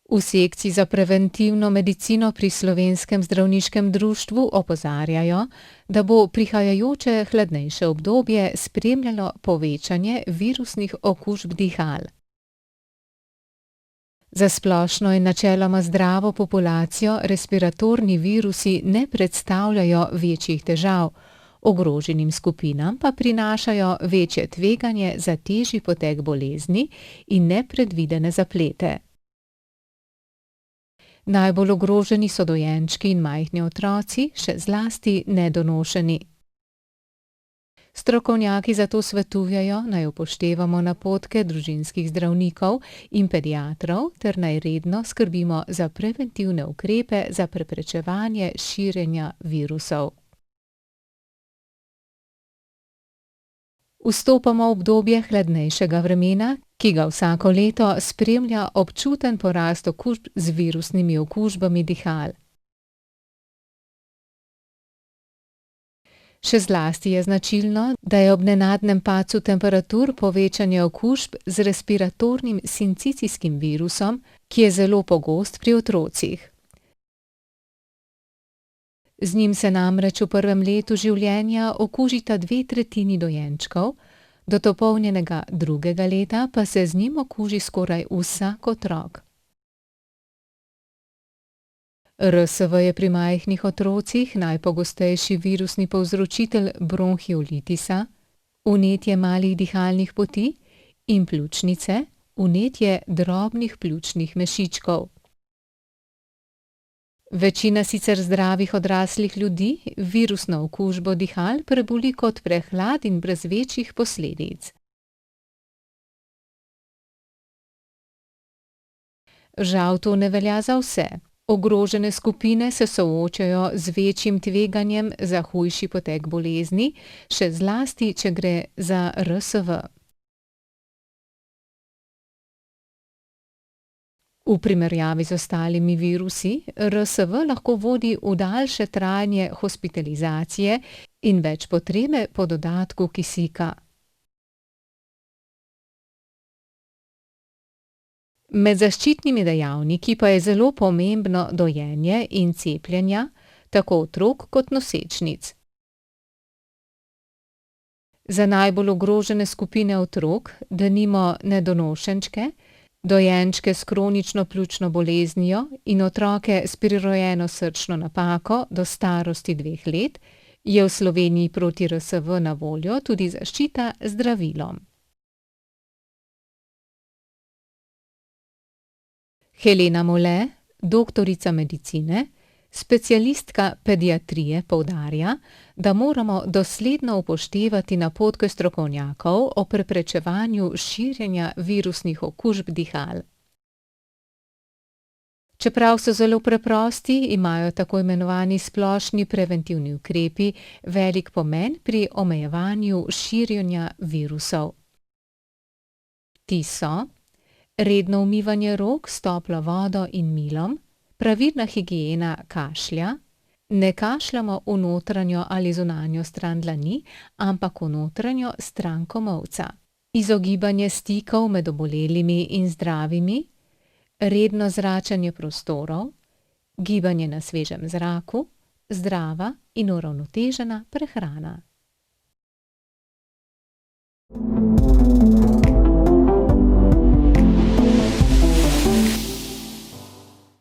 V sekciji za preventivno medicino pri Slovenskem zdravniškem društvu opozarjajo, da bo prihajajoče hladnejše obdobje spremljalo povečanje virusnih okužb dihal. Za splošno in načeloma zdravo populacijo respiratorni virusi ne predstavljajo večjih težav, ogroženim skupinam pa prinašajo večje tveganje za težji potek bolezni in nepredvidene zaplete. Najbolj ogroženi so dojenčki in majhni otroci, še zlasti nedonošeni. Strokovnjaki zato svetujejo, naj upoštevamo napotke družinskih zdravnikov in pediatrov ter naj redno skrbimo za preventivne ukrepe za preprečevanje širjenja virusov. Vstopamo v obdobje hladnejšega vremena, ki ga vsako leto spremlja občuten porast okužb z virusnimi okužbami dihal. Še zlasti je značilno, da je ob nenadnem padcu temperatur povečanje okužb z respiratornim sincicijskim virusom, ki je zelo pogost pri otrocih. Z njim se namreč v prvem letu življenja okužita 2/3 dojenčkov, do dopolnjenega 2. leta pa se z njim okuži skoraj vsak otrok. RSV je pri majhnih otrocih najpogostejši virusni povzročitelj bronhiolitisa, vnetje malih dihalnih poti in pljučnice, vnetje drobnih pljučnih mešičkov. Večina sicer zdravih odraslih ljudi virusno okužbo dihal preboli kot prehlad in brez večjih posledic. Žal to ne velja za vse. Ogrožene skupine se soočajo z večjim tveganjem za hujši potek bolezni, še zlasti, če gre za RSV. V primerjavi z ostalimi virusi, RSV lahko vodi v daljše trajanje hospitalizacije in več potrebe po dodatku kisika. Med zaščitnimi dejavniki pa je zelo pomembno dojenje in cepljenja, tako otrok kot nosečnic. Za najbolj ogrožene skupine otrok, denimo nedonošenčke, dojenčke s kronično pljučno boleznijo in otroke s prirojeno srčno napako do starosti 2 let, je v Sloveniji proti RSV na voljo tudi zaščita z zdravilom. Helena Mole, doktorica medicine, specialistka pediatrije, poudarja, da moramo dosledno upoštevati napotke strokovnjakov o preprečevanju širjenja virusnih okužb dihal. Čeprav so zelo preprosti, imajo tako imenovani splošni preventivni ukrepi velik pomen pri omejevanju širjenja virusov. Ti so: redno umivanje rok s toplo vodo in milom, pravilna higiena kašlja, ne kašljamo v notranjo ali zunanjo stran dlani, ampak v notranjo stran komolca, izogibanje stikov med obolelimi in zdravimi, redno zračenje prostorov, gibanje na svežem zraku, zdrava in uravnotežena prehrana.